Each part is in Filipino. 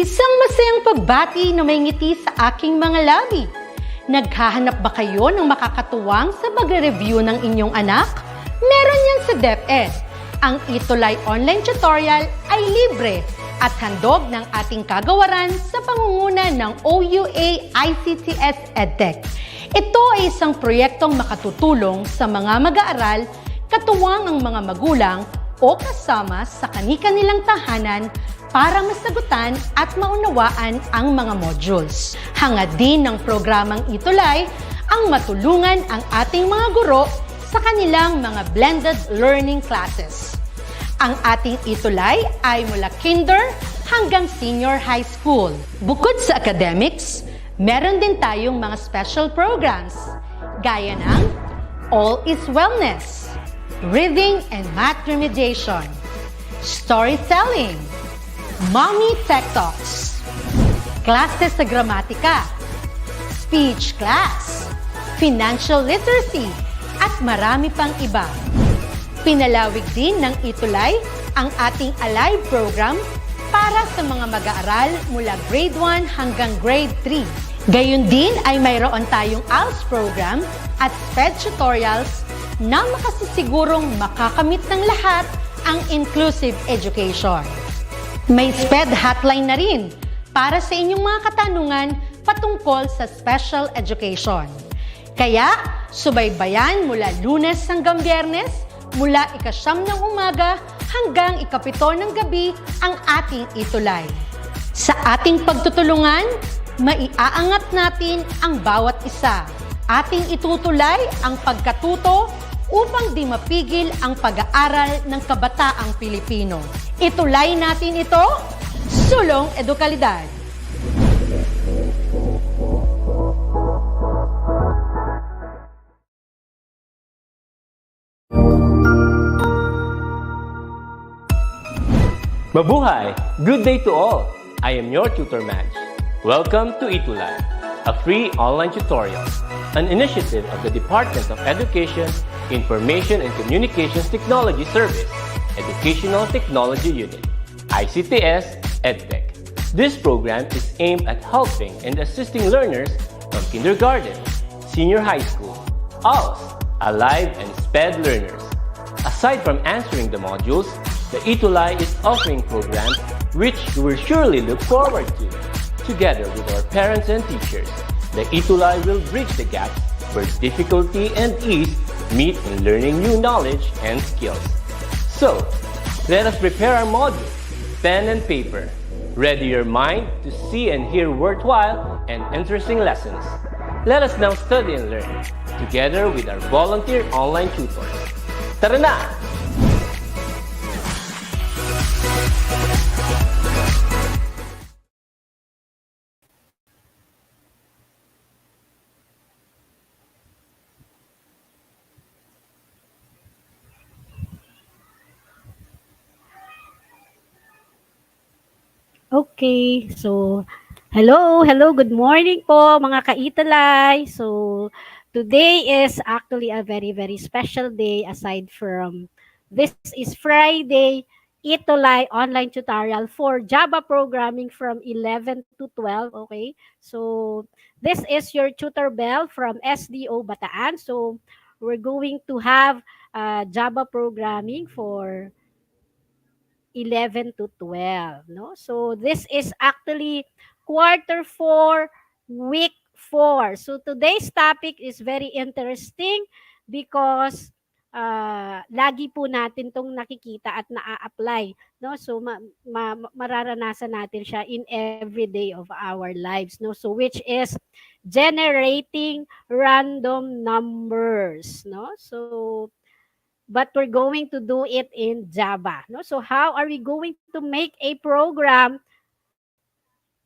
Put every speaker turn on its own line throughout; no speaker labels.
Isang masayang pagbati na may ngiti sa aking mga labi. Naghahanap ba kayo ng makakatuwang sa pagre-review ng inyong anak? Meron yan sa DepEd. Ang ETUlay online tutorial ay libre at handog ng ating kagawaran sa pangunguna ng OUA ICTS EdTech. Ito ay isang proyektong makatutulong sa mga mag-aaral, katuwang ang mga magulang o kasama sa kani-kanilang tahanan para masagutan at maunawaan ang mga modules. Hangad din ng programang ETUlay ang matulungan ang ating mga guro sa kanilang mga blended learning classes. Ang ating ETUlay ay mula kinder hanggang senior high school. Bukod sa academics, meron din tayong mga special programs gaya ng All is Wellness, Reading and Math Remediation, Storytelling, Mommy Tech Talks, Classes sa Gramatika, Speech Class, Financial Literacy, at marami pang iba. Pinalawig din ng ETUlay ang ating Alive program para sa mga mag-aaral mula grade 1 hanggang grade 3. Gayon din ay mayroon tayong ALS program at SPED tutorials na makasisigurong makakamit ng lahat ang inclusive education. May SPED hotline na rin para sa inyong mga katanungan patungkol sa special education. Kaya, subaybayan mula Lunes hanggang Biyernes, mula 9:00 ng umaga hanggang 7:00 ng gabi ang ating ETUlay. Sa ating pagtutulungan, maiaangat natin ang bawat isa. Ating itutulay ang pagkatuto upang di mapigil ang pag-aaral ng kabataang Pilipino. Itulay natin ito, sulong edukalidad.
Mabuhay! Good day to all! I am your tutor Madge. Welcome to ETUlay, a free online tutorial, an initiative of the Department of Education, Information and Communications Technology Service, Educational Technology Unit, ICTS EdTech. This program is aimed at helping and assisting learners from kindergarten, senior high school, ALS, Alive, and SPED learners. Aside from answering the modules, the ETUlay is offering programs which you will surely look forward to. Together with our parents and teachers, the ETUlay will bridge the gaps where difficulty and ease meet in learning new knowledge and skills. So, let us prepare our module, pen and paper. Ready your mind to see and hear worthwhile and interesting lessons. Let us now study and learn, together with our volunteer online tutors. Tara na!
Okay, so hello, good morning po mga ka-ETUlay. So today is actually a very special day aside from this is Friday ETUlay online tutorial for Java programming from 11 to 12, okay? So this is your tutor Bell from SDO Bataan. So we're going to have Java programming for 11 to 12, no? So this is actually quarter 4, week 4. So today's topic is very interesting because lagi po natin tong nakikita at naa-apply, no? So mararanasan natin siya in every day of our lives, no? So which is generating random numbers, no? So but we're going to do it in Java. No? So how are we going to make a program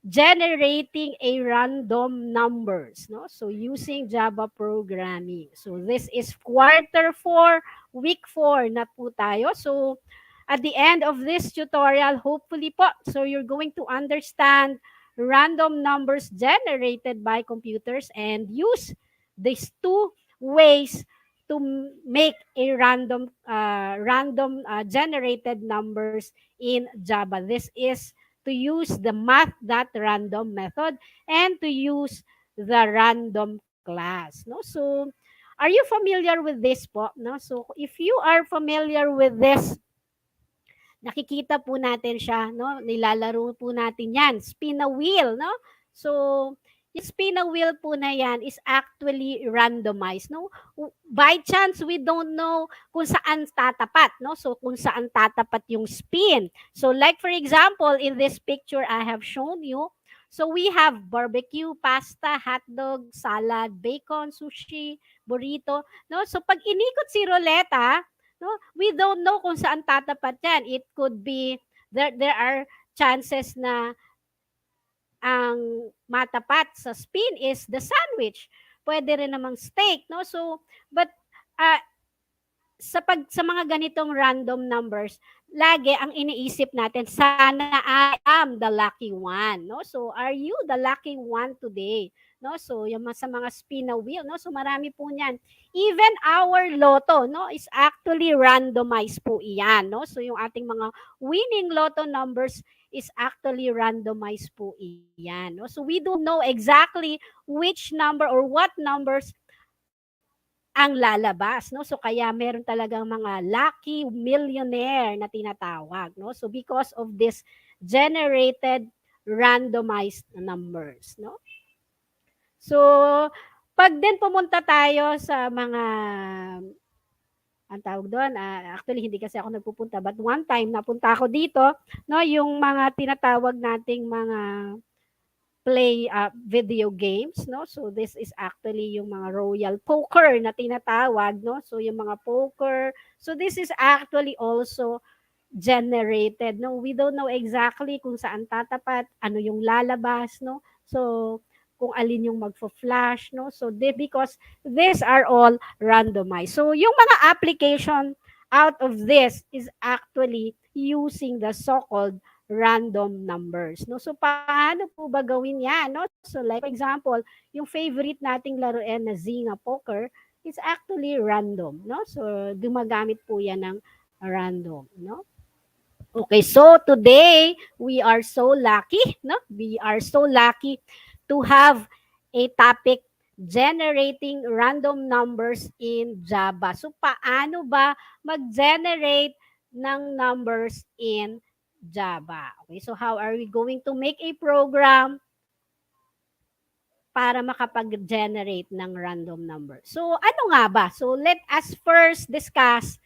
generating a random numbers? No? So using Java programming. So this is quarter 4, week 4 na po tayo. So at the end of this tutorial, hopefully po, so you're going to understand random numbers generated by computers and use these two ways to make a random generated numbers in Java. This is to use the math.random method and to use the random class. No? So, are you familiar with this po? No? So, if you are familiar with this, nakikita po natin siya, no? Nilalaro po natin yan. Spin a wheel, no? So, yung spin a wheel po na yan is actually randomized, no? By chance, we don't know kung saan tatapat, no? So, kung saan tatapat yung spin. So, like for example, in this picture I have shown you, so we have barbecue, pasta, hotdog, salad, bacon, sushi, burrito, no? So, pag inikot si Roleta, no, we don't know kung saan tatapat yan. It could be, there are chances na ang matapat sa spin is the sandwich. Pwede rin namang steak, no? So, but uh, sa mga ganitong random numbers, lagi ang iniisip natin, sana I am the lucky one, no? So, are you the lucky one today? No? So, yung sa mga spin a wheel, no? So, marami po niyan. Even our lotto, no, is actually randomized po iyan, no? So, yung ating mga winning lotto numbers is actually randomized po iyan, no? So, we don't know exactly which number or what numbers ang lalabas, no? So kaya meron talagang mga lucky millionaire na tinatawag, no? So because of this generated randomized numbers, no? So pag din pumunta tayo sa mga ang tawag doon, actually hindi kasi ako nagpupunta, but one time napunta ako dito, no, yung mga tinatawag nating mga play video games, no? So this is actually yung mga royal poker na tinatawag, no? So yung mga poker, so this is actually also generated, no? We don't know exactly kung saan tatapat, ano yung lalabas, no? So kung alin yung magfo-flash, no? So because these are all randomized. So yung mga application out of this is actually using the so-called random numbers, no? So paano po ba gawin 'yan, no? So like for example, yung favorite nating laruan na Zynga poker, it's actually random, no? So gumagamit po 'yan ng random, no? Okay, so today we are so lucky, no? We are so lucky to have a topic generating random numbers in Java. So paano ba mag-generate ng numbers in Java? Okay, so how are we going to make a program para makapag-generate ng random number? So ano nga ba? So let us first discuss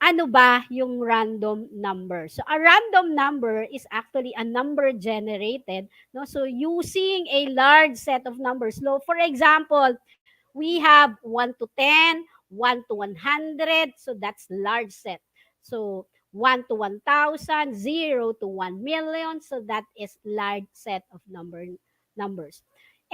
ano ba yung random number. So a random number is actually a number generated, no? So using a large set of numbers. So for example, we have 1 to 10, 1 to 100, so that's large set. So 1 to 1,000, 0 to 1 million, so that is large set of numbers.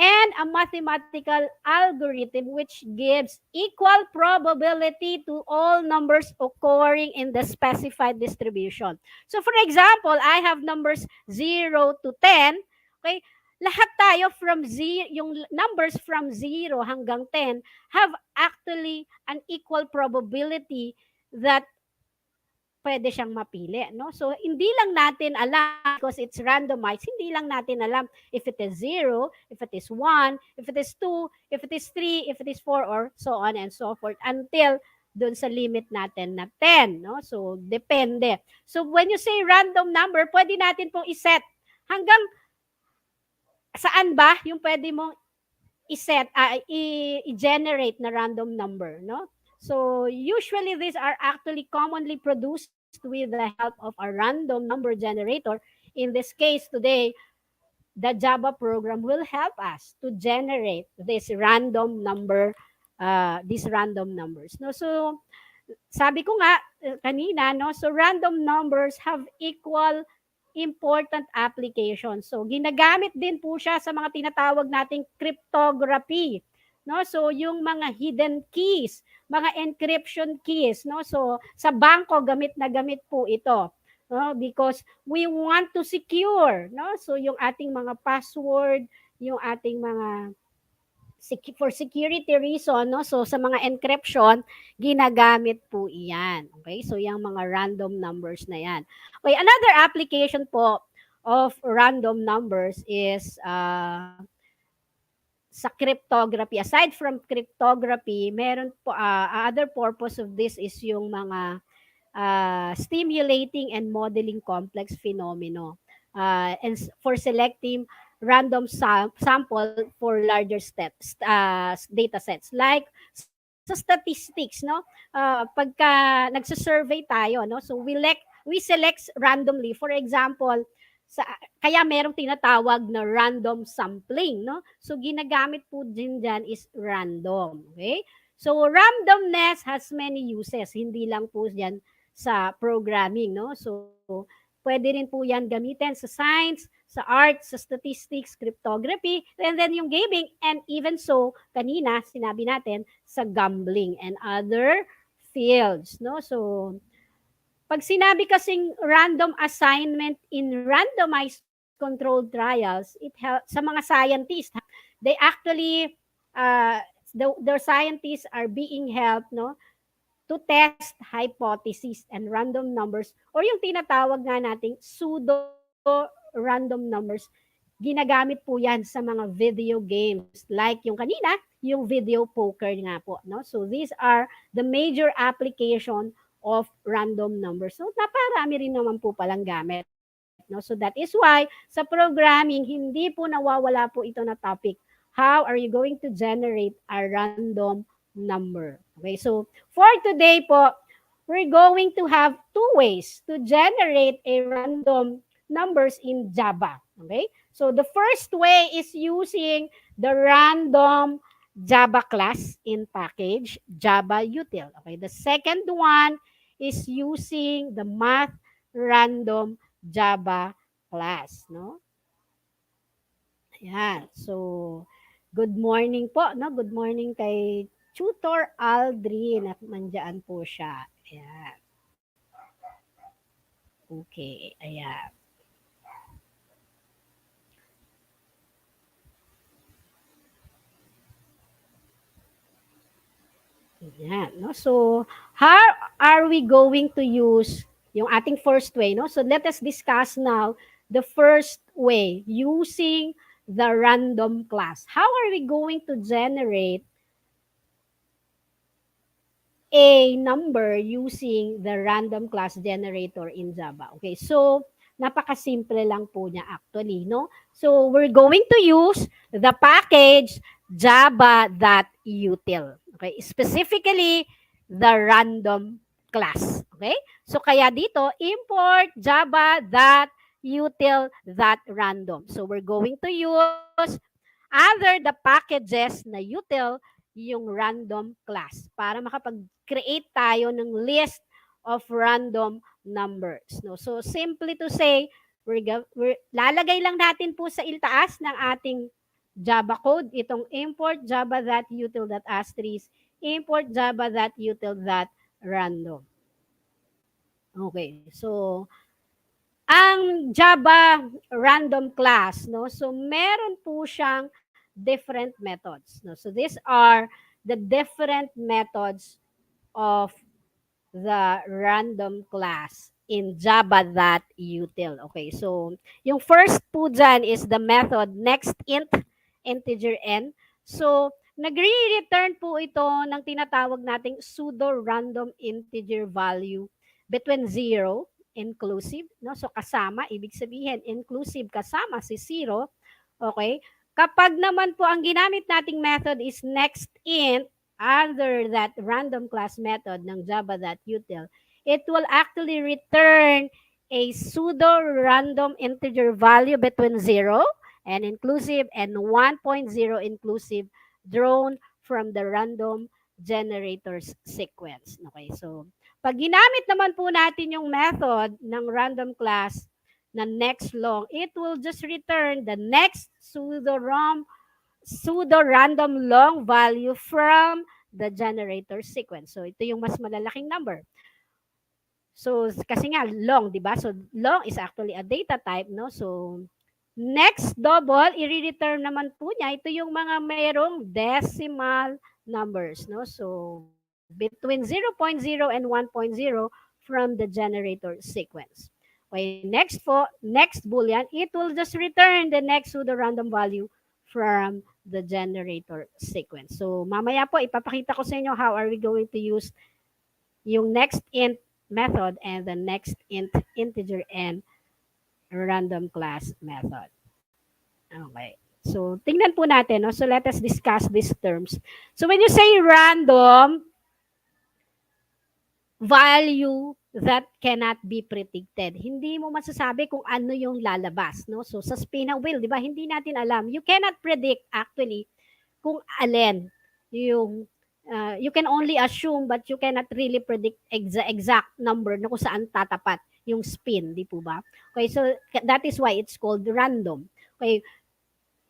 And a mathematical algorithm which gives equal probability to all numbers occurring in the specified distribution. So for example, I have numbers 0 to 10, okay? Lahat tayo from 0, yung numbers from 0 hanggang 10 have actually an equal probability that pwede siyang mapili, no? So, hindi lang natin alam because it's randomized, hindi lang natin alam if it is 0, if it is 1, if it is 2, if it is 3, if it is 4, or so on and so forth until doon sa limit natin na 10, no? So, depende. So, when you say random number, pwede natin pong iset hanggang saan ba yung pwede mong iset, i-generate na random number, no? So usually these are actually commonly produced with the help of a random number generator. In this case today, the Java program will help us to generate this random number, these random numbers. No, so sabi ko nga kanina, no, so random numbers have equal important application. So ginagamit din po siya sa mga tinatawag nating cryptography, no? So yung mga hidden keys, mga encryption keys, no? So sa bangko gamit na gamit po ito, no? Because we want to secure, no? So yung ating mga password, yung ating mga for security reason, no? So sa mga encryption, ginagamit po iyan. Okay? So yung mga random numbers na yan. Okay, another application po of random numbers is sa cryptography. Aside from cryptography, meron po other purpose of this is yung mga stimulating and modeling complex phenomena, for selecting random sample for larger data sets, like sa statistics, no? Pagka nagsa-survey tayo, no? So we select randomly. For example, sa kaya merong tinatawag na random sampling, no? So ginagamit po din diyan is random, okay? So randomness has many uses, hindi lang po diyan sa programming, no? So pwede rin po yan gamitin sa science, sa arts, sa statistics, cryptography, and then yung gaming, and even so, kanina sinabi natin, sa gambling and other fields, no? So pag sinabi kasing random assignment in randomized controlled trials, it helps sa mga scientists. They actually, uh, their scientists are being helped, no, to test hypotheses and random numbers, or yung tinatawag nga nating pseudo random numbers. Ginagamit po yan sa mga video games, like yung kanina, yung video poker nga po, no? So these are the major application of random numbers. So naparami rin naman po palang gamit, no? So that is why sa programming, hindi po nawawala po ito na topic. How are you going to generate a random number? Okay, so for today po, we're going to have two ways to generate a random numbers in Java. Okay, so the first way is using the random Java class in package Java util. Okay, the second one is using the math random Java class, no? Ayan. So, good morning po, no? Good morning kay Tutor Aldrin at nandiyan po siya. Ayan. Okay, ayan. Ayan, no? So, how are we going to use yung ating first way, no? So, let us discuss now the first way, using the random class. How are we going to generate a number using the random class generator in Java? Okay, so napakasimple lang po niya actually, no? So we're going to use the package java.util. Okay, specifically the random class. Okay? So kaya dito import java.util.random. So we're going to use other the packages na util yung random class para makapag-create tayo ng list of random numbers. No? So simply to say, we're lalagay lang natin po sa iltaas ng ating Java code itong import java.util.asterisk, import java.util.random. Okay, so ang Java random class, no? So meron po siyang different methods, no? So these are the different methods of the random class in java.util. Okay, so yung first po dyan is the method nextInt integer n. So nagre-return po ito ng tinatawag nating pseudo random integer value between 0 inclusive, no? So kasama, ibig sabihin inclusive kasama si 0. Okay? Kapag naman po ang ginamit nating method is nextInt under that random class method ng java.util, it will actually return a pseudo random integer value between 0 and inclusive and 1.0 inclusive drawn from the random generators sequence. Okay, so pag ginamit naman po natin yung method ng random class na next long, it will just return the next pseudo random long value from the generator sequence. So ito yung mas malalaking number. So kasi nga long, 'di ba? So long is actually a data type, no? So Next double, i-return naman po niya, ito yung mga mayroong decimal numbers. No? So, between 0.0 and 1.0 from the generator sequence. Okay, next boolean, it will just return the next pseudo-random value from the generator sequence. So, mamaya po, ipapakita ko sa inyo how are we going to use yung next int method and the next int integer and random class method. Okay. So, tingnan po natin. No? So, let us discuss these terms. So, when you say random, value that cannot be predicted. Hindi mo masasabi kung ano yung lalabas. No? So, sa spinning wheel, di ba, hindi natin alam. You cannot predict actually kung alin yung you can only assume but you cannot really predict exact number na kung saan tatapat yung spin, di po ba? Okay, so that is why it's called random. Okay,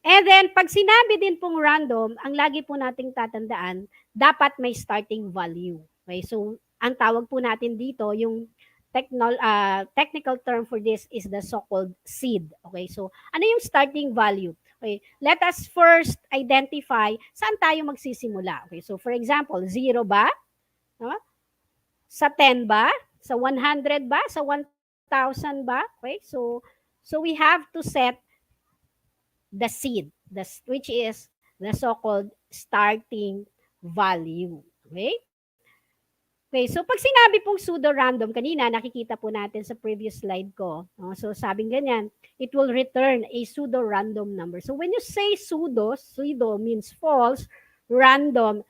and then, pag sinabi din pong random, ang lagi po nating tatandaan, dapat may starting value. Okay, so ang tawag po natin dito, yung technical term for this is the so-called seed. Okay, so ano yung starting value? Okay, let us first identify saan tayo magsisimula. Okay, so for example, 0 ba? No? Sa 10 ba? Sa 100 ba? Sa 1,000 ba? Okay, so we have to set the seed, which is the so-called starting value. Okay? Okay, so pag sinabi pong pseudo-random, kanina nakikita po natin sa previous slide ko. So sabing ganyan, it will return a pseudo-random number. So when you say pseudo means false, random,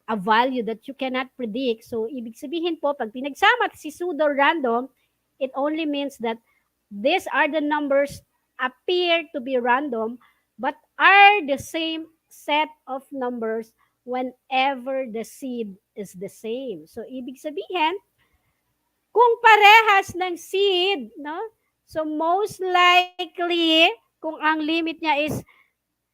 a value that you cannot predict. So ibig sabihin po, pag pinagsama si pseudo-random, it only means that these are the numbers appear to be random but are the same set of numbers whenever the seed is the same. So, ibig sabihin, kung parehas ng seed, no? So, most likely, kung ang limit niya is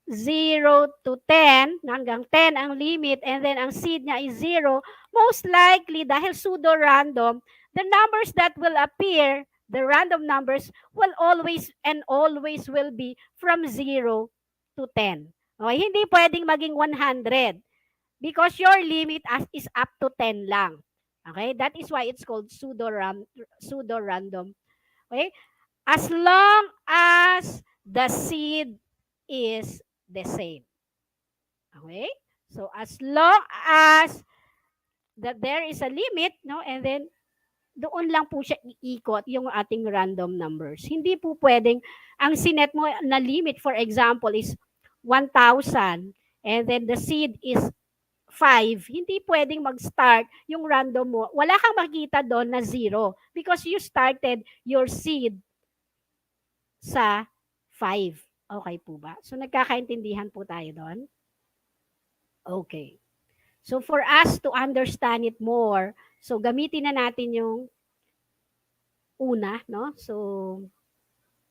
0 to 10, hanggang 10 ang limit, and then ang seed niya is 0, most likely, dahil pseudo-random, the numbers that will appear, the random numbers, will always and always will be from 0 to 10. Okay? Hindi pwedeng maging 100 because your limit is up to 10 lang. Okay? That is why it's called pseudo-random. Okay? As long as the seed is the same. Okay? So, as long as that there is a limit, no, and then doon lang po siya iikot yung ating random numbers. Hindi po pwedeng, ang sinet mo na limit, for example, is 1,000, and then the seed is 5, hindi pwedeng mag-start yung random mo. Wala kang makikita doon na 0 because you started your seed sa 5. Okay po ba? So, nagkakaintindihan po tayo doon? Okay. So, for us to understand it more, so gamitin na natin yung una, no? So,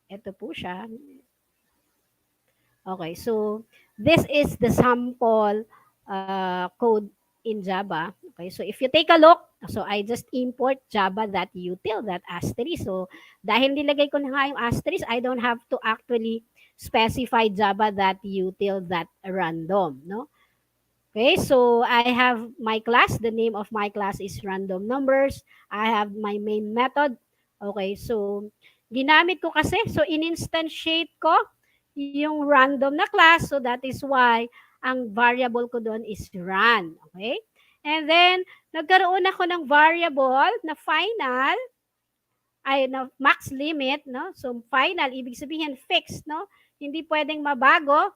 ito po siya. Okay, so this is the sample code in Java. Okay, so if you take a look, so I just import java.util, that asterisk. So, dahil nilagay ko na nga yung asterisk, I don't have to actually specify java.util.random, no? Okay, so I have my class. The name of my class is random numbers. I have my main method. Okay, so ginamit ko kasi, so in-instantiate ko yung random na class. So that is why ang variable ko doon is run. Okay? And then, nagkaroon ako ng variable na final, ay na max limit, no? So final, ibig sabihin fixed, no? Hindi pwedeng mabago.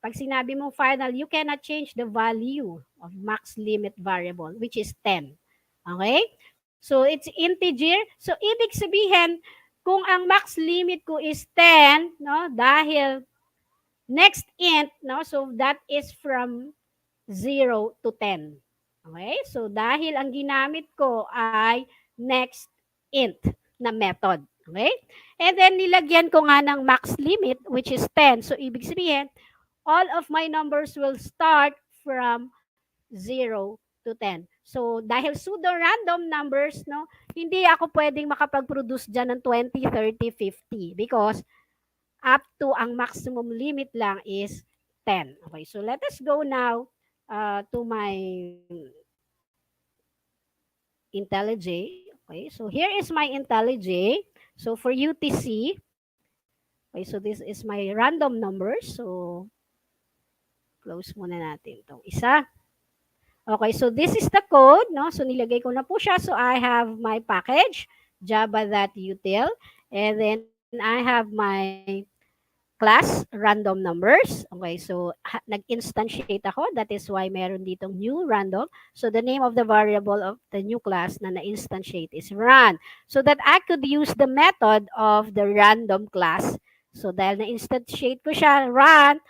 Pag sinabi mong final, you cannot change the value of max limit variable, which is 10. Okay? So, it's integer. So, ibig sabihin, kung ang max limit ko is 10, no, dahil next int, no, so that is from 0 to 10. Okay? So, dahil ang ginamit ko ay next int na method. Okay? And then, nilagyan ko nga ng max limit, which is 10. So, ibig sabihin, all of my numbers will start from 0 to 10. So, dahil pseudo-random numbers, no, hindi ako pwedeng makapag-produce dyan ng 20, 30, 50 because up to ang maximum limit lang is 10. Okay, so let us go now to my IntelliJ. Okay, so here is my IntelliJ. So for UTC, okay, so this is my random numbers. So close muna natin itong isa. Okay, so this is the code, no? So nilagay ko na po siya. So I have my package, java.util, and then I have my class random numbers. Okay, so nag-instantiate ako. That is why meron ditong new random. So the name of the variable of the new class na na-instantiate is run. So that I could use the method of the random class. So dahil na-instantiate ko siya, run,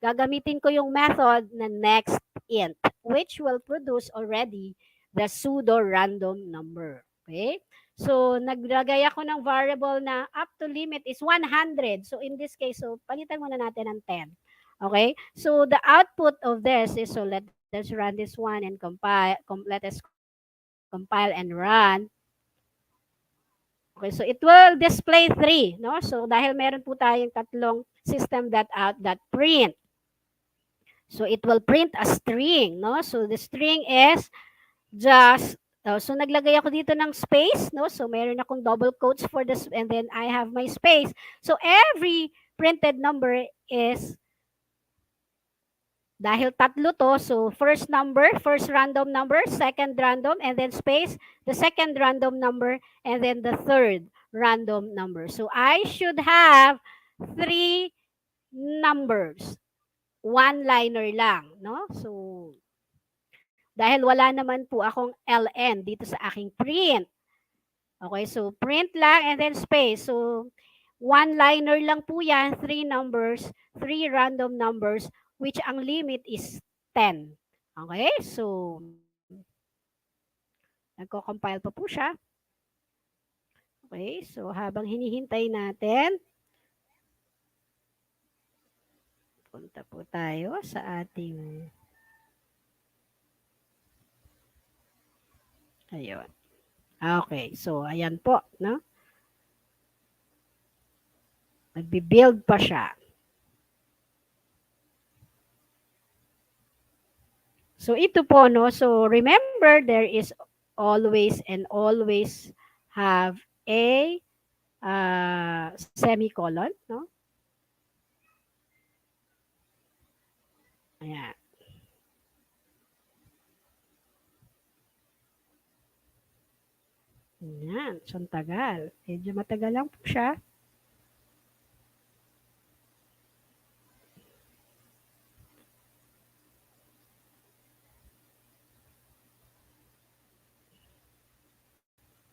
gagamitin ko yung method na next int, which will produce already the pseudo random number. Okay? So, naglagay ako ng variable na up to limit is 100. So, in this case, so palitan muna natin ng 10. Okay? So, the output of this is, so let us run this one and compile, let us compile and run. Okay, so it will display 3, no? So, dahil meron po tayong tatlong system.out.print. So, it will print a string, no? So, the string is just, so naglagay ako dito ng space, no? So, meron akong double quotes for this, and then I have my space. So, every printed number is, dahil tatlo to, so first number, first random number, second random, and then space, the second random number, and then the third random number. So, I should have 3 numbers. One-liner lang, no? So, dahil wala naman po akong ln dito sa aking print. Okay, so print lang and then space. So, one-liner lang po yan, 3 numbers, 3 random numbers, which ang limit is 10. Okay, so, nagko-compile pa po siya. Okay, so habang hinihintay natin, punta po tayo sa ating, ayun. Okay, so ayan po, no? Nagbi-build pa siya. So ito po, no? So remember, there is always and always have a semicolon, no? Ayan. Ayan, so tagal. Medyo matagal lang po siya.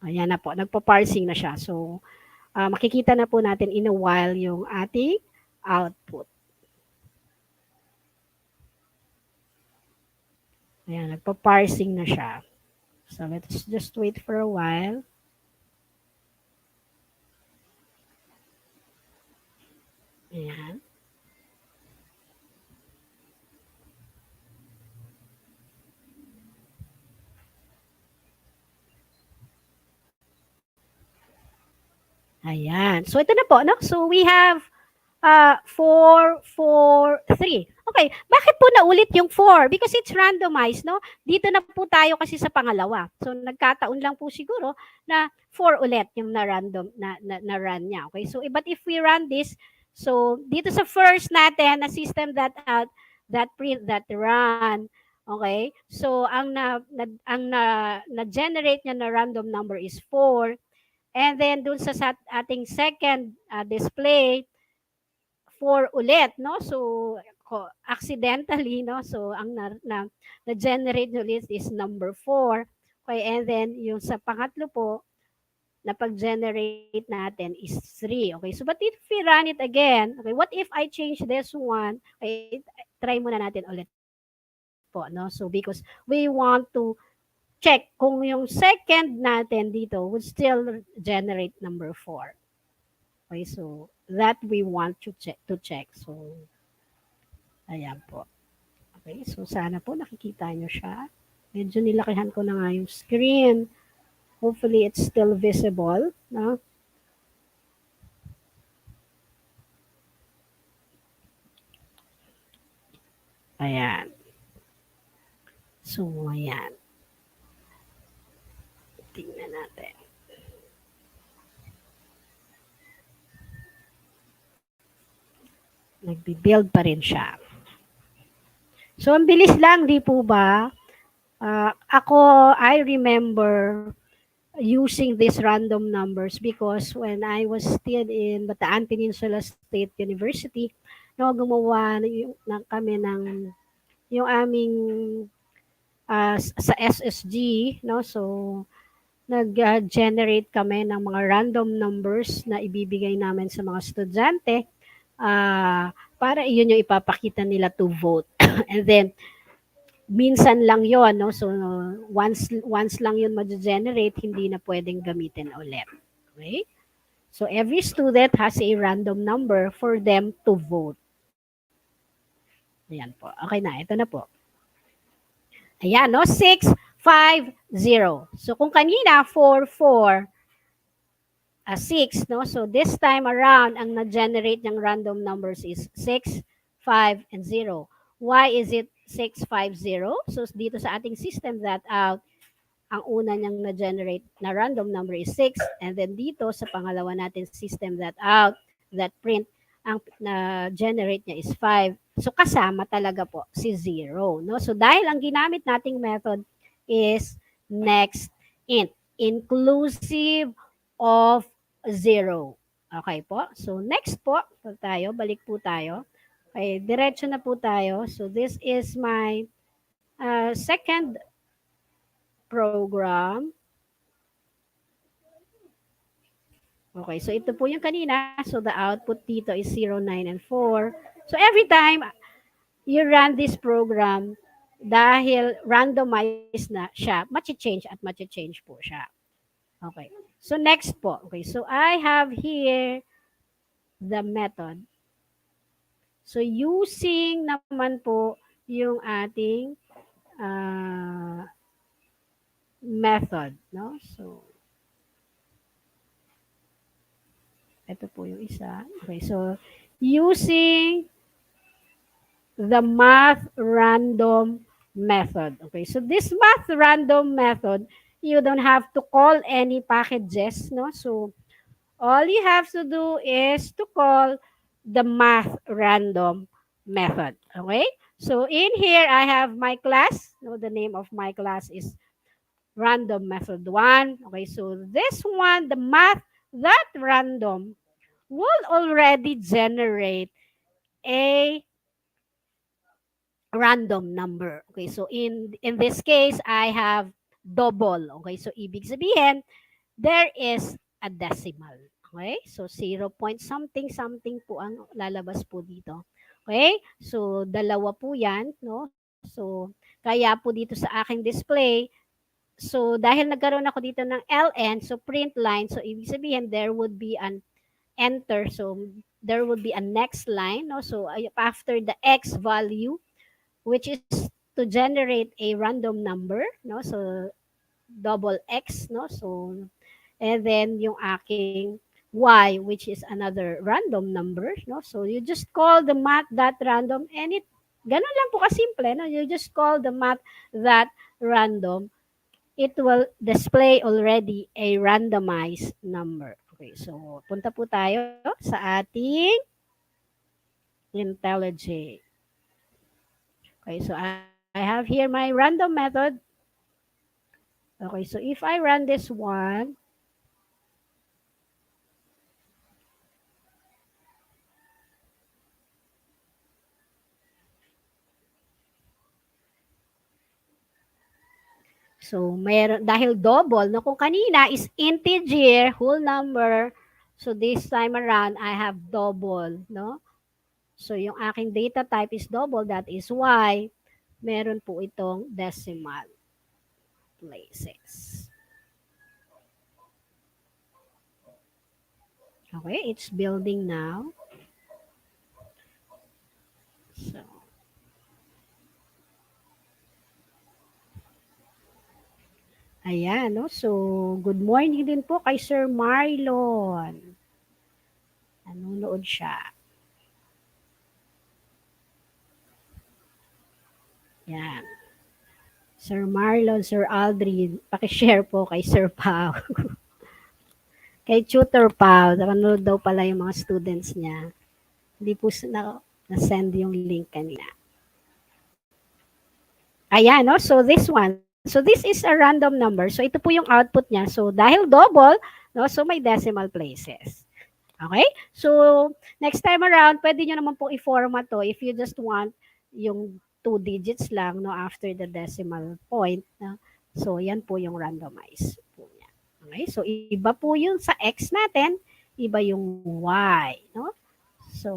Ayan na po, nagpo-parsing na siya. So, makikita na po natin in a while yung ating output. Ayan, nagpo-parsing na siya. So, let's just wait for a while. Ayan. Ayan. So, ito na po, no? So, we have 4, 4, 3. Okay, bakit po naulit yung 4? Because it's randomized, no? Dito na po tayo kasi sa pangalawa. So, nagkataon lang po siguro na 4 ulit yung na-random, na run niya. Okay, so, but if we run this, so, dito sa first natin, na system that out, that print, that run, okay, so, ang na-generate niya na random number is 4. And then, dun sa ating second display, 4 ulit, no? So, accidentally, no? So, ang na-generate ulit is number 4. Okay, and then, yung sa pangatlo po, na pag-generate natin is 3. Okay, so but if we run it again, okay, what if I change this one? Okay, try muna natin ulit po, no? So, because we want to check kung yung second natin dito would still generate number 4. Okay, so that we want to check. So, ayan po. Okay, so sana po nakikita nyo siya. Medyo nilakihan ko na nga yung screen. Hopefully, it's still visible. No? Ayan. So, ayan. Tingnan natin. Nagbi-build pa rin siya. So, ang bilis lang, di po ba? I remember using these random numbers because when I was still in Bataan Peninsula State University, no, gumawa kami ng yung aming sa SSG, no, so nag-generate kami ng mga random numbers na ibibigay namin sa mga estudyante para iyon yung ipapakita nila to vote. And then, minsan lang yon, no? So, once lang yun ma-generate, hindi na pwedeng gamitin ulit. Okay? So, every student has a random number for them to vote. Ayan po. Okay na. Ito na po. Ayan, no? 6, 5, 0. So, kung kanina, 4, 4, 6, no? So, this time around, ang na-generate ng random numbers is 6, 5, and 0. Why is it 6, 5, 0? So, dito sa ating system that out, ang una niyang na-generate na random number is 6. And then dito sa pangalawa natin system that out, that print, ang na-generate niya is 5. So, kasama talaga po si 0. No? So, dahil ang ginamit nating method is next int, inclusive of 0. Okay po? So, next po tayo, balik po tayo. Okay, diretso na po tayo. So, this is my second program. Okay, so ito po yung kanina. So, the output dito is 0, 9, and 4. So, every time you run this program, dahil randomized na siya, change at change po siya. Okay. So, next po. Okay, so I have here the method. So, using naman po yung ating method, no? So, ito po yung isa. Okay, so, using the math random method. Okay, so this math random method, you don't have to call any packages, no? So, all you have to do is to call the math random method. Okay, so in here, I have my class. No, the name of my class is random method 1. Okay, so this one, the math that random will already generate a random number. Okay, so in this case, I have double. Okay, so ibig sabihin, there is a decimal. Okay, so 0 point something something po ang lalabas po dito. Okay, so dalawa po yan, no? So, kaya po dito sa aking display, so dahil nagkaroon ako dito ng ln, so print line, so ibig sabihin, there would be an enter, so there would be a next line, no? So after the x value, which is to generate a random number, no? So double x, no? So and then yung aking y, which is another random number, no? So you just call the math that random, and it ganun lang po kasimple, no? You just call the math that random, it will display already a randomized number. Okay, so punta po tayo sa ating IntelliJ. Okay, so I have here my random method. Okay, so if I run this one, so meron, dahil double, no, kung kanina is integer, whole number, so this time around, I have double, no? So yung aking data type is double, that is why meron po itong decimal places. Okay, it's building now. So, ayan, no? So, good morning din po kay Sir Marlon. Nanonood siya. Yan. Sir Marlon, Sir Aldrin, pakishare po kay Sir Pao. Kay Tutor Pao, nanonood daw pala yung mga students niya. Hindi po na-send yung link kanina. Ayan, no? So this one. So this is a random number. So ito po yung output niya. So dahil double, no? So may decimal places. Okay? So next time around, pwede nyo naman po i-format to if you just want yung 2 digits lang no after the decimal point. No? So yan po yung randomize po niya. Okay? So iba po yun sa X natin, iba yung Y. No? So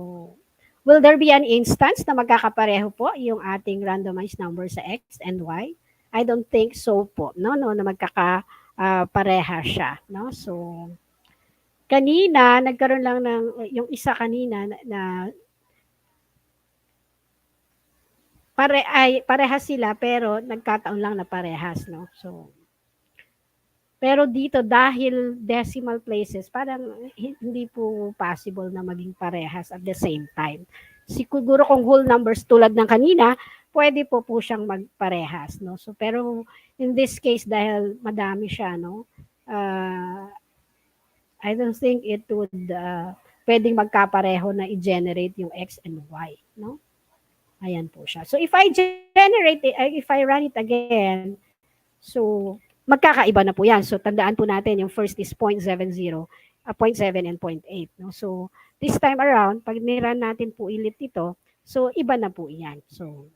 will there be an instance na magkakapareho po yung ating randomized number sa X and Y? I don't think so po, no, na magkakapareha siya, no? So, kanina, nagkaroon lang ng, yung isa kanina na parehas sila pero nagkataon lang na parehas, no? So, pero dito dahil decimal places, parang hindi po possible na maging parehas at the same time. Siguro kung whole numbers tulad ng kanina, pwede po siyang magparehas, no? So pero in this case dahil madami siya, no? I don't think it would pwedeng magkapareho na i-generate yung X and Y, no? Ayan po siya. So if I run it again, so magkakaiba na po yan. So tandaan po natin yung first is 0.70, 0.7 and 0.8. No? So this time around, pag niran natin po ulit ito, so iba na po yan. So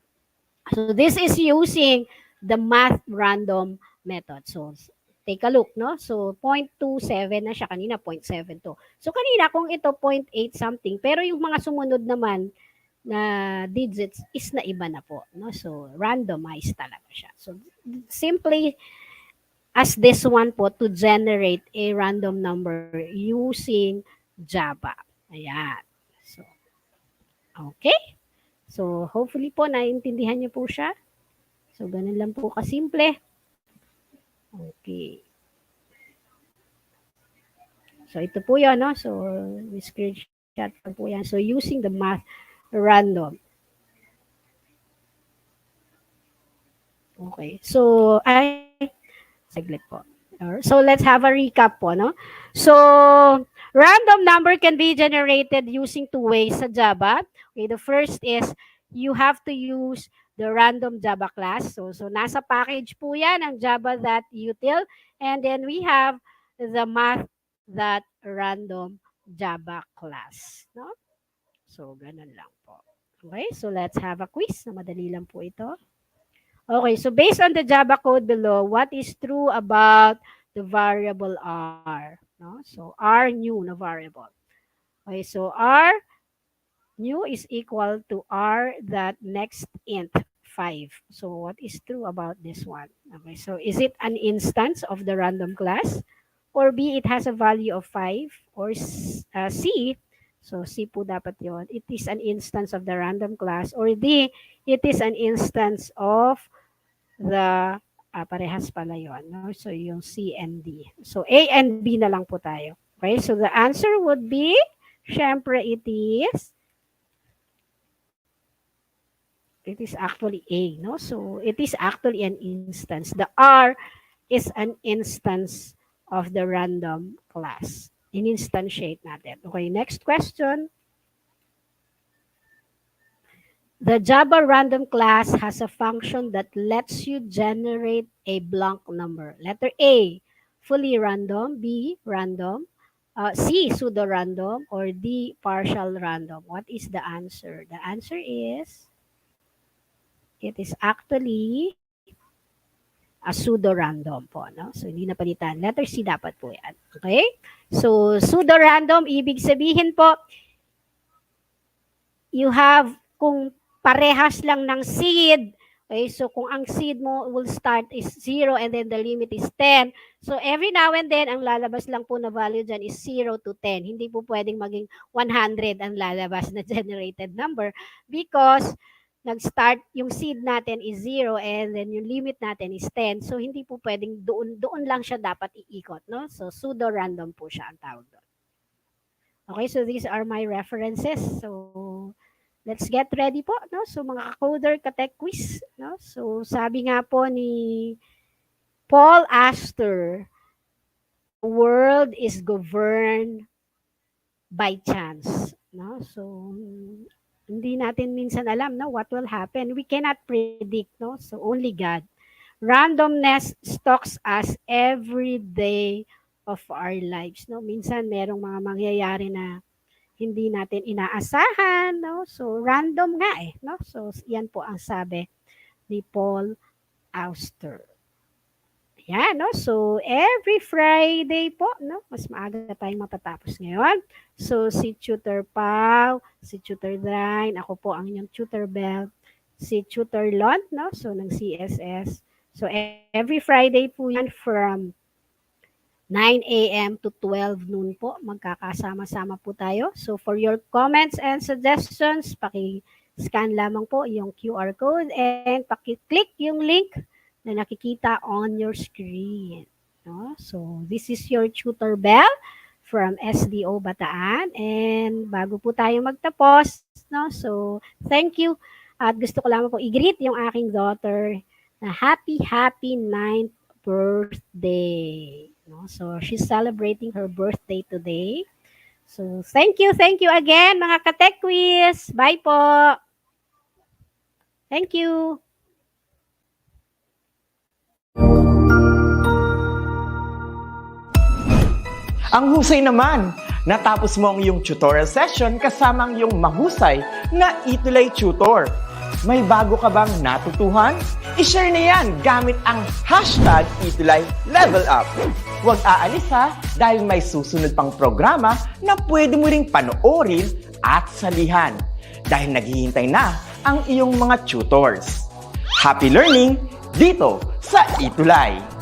this is using the math random method. So take a look, no? So 0.27 na siya kanina, 0.72. So kanina kung ito 0.8 something, pero yung mga sumunod naman na digits is na iba na po, no? So randomized talaga siya. So simply as this one po to generate a random number using Java. Ayan. So, okay. So, hopefully po naiintindihan niyo po siya. So, ganun lang po kasimple. Okay. So, ito po yun, no? So, screenshot po yan. So, using the math random. Okay. So, saglit po. So, let's have a recap po, no? So, random number can be generated using 2 ways sa Java. Okay, the first is you have to use the random Java class. So nasa package po yan ang java.util. And then we have the math.random Java class. No? So, ganun lang po. Okay, so let's have a quiz. Madali lang po ito. Okay, so based on the Java code below, what is true about the variable R? No? So R new na variable. Okay, so R new is equal to R that next int 5. So what is true about this one? Okay, so is it an instance of the random class? Or B, it has a value of 5? Or C, so C po dapat yon. It is an instance of the random class. Or D, it is an instance of the parehas pala yun. No? So yung C and D. So A and B na lang po tayo. Okay, so the answer would be, syempre it is actually A. No? So it is actually an instance. The R is an instance of the random class. In-instantiate natin. Okay, next question. The Java random class has a function that lets you generate a blank number. Letter A, fully random. B, random. C, pseudo-random. Or D, partial random. What is the answer? The answer is, it is actually a pseudo-random po. No? So, hindi napalitan. Letter C dapat po yan. Okay? So, pseudo-random, ibig sabihin po, you have, kung parehas lang ng seed. Okay, so kung ang seed mo will start is 0 and then the limit is 10. So every now and then, ang lalabas lang po na value dyan is 0 to 10. Hindi po pwedeng maging 100 ang lalabas na generated number because nag-start, yung seed natin is 0 and then yung limit natin is 10. So hindi po pwedeng doon lang siya dapat iikot. No? So pseudo-random po siya ang tawag doon. Okay, so these are my references. So let's get ready po, no? So mga ka-coder, ka-tech quiz, no? So sabi nga po ni Paul Astor, the world is governed by chance, no? So hindi natin minsan alam, no, what will happen. We cannot predict, no? So only God. Randomness stalks us every day of our lives, no? Minsan merong mga mangyayari na hindi natin inaasahan, no? So random nga no? So yan po ang sabi ni Paul Auster. Yan, no? So every Friday po, no? Mas maaga tayong matatapos ngayon. So si Tutor Pau, si Tutor Drain, ako po ang inyong Tutor Bell, si Tutor Lon, no? So ng CSS. So every Friday po yan from 9 a.m. to 12 noon po, magkakasama-sama po tayo. So for your comments and suggestions, paki-scan lamang po yung QR code and paki-click yung link na nakikita on your screen. No? So this is your Tutor Bell from SDO Bataan. And bago po tayo magtapos, no? So thank you. At gusto ko lamang po i-greet yung aking daughter na happy 9th birthday. No? So she's celebrating her birthday today. So thank you again mga ka-tech quiz. Bye po. Thank you.
Ang husay naman! Natapos mo ang iyong tutorial session kasama ang iyong mahusay na ETUlay tutor. May bago ka bang natutuhan? I-share na yan gamit ang hashtag #ETUlayLevelUp. Huwag aalis ha, dahil may susunod pang programa na pwede mo ring panoorin at salihan. Dahil naghihintay na ang iyong mga tutors. Happy learning dito sa ETUlay!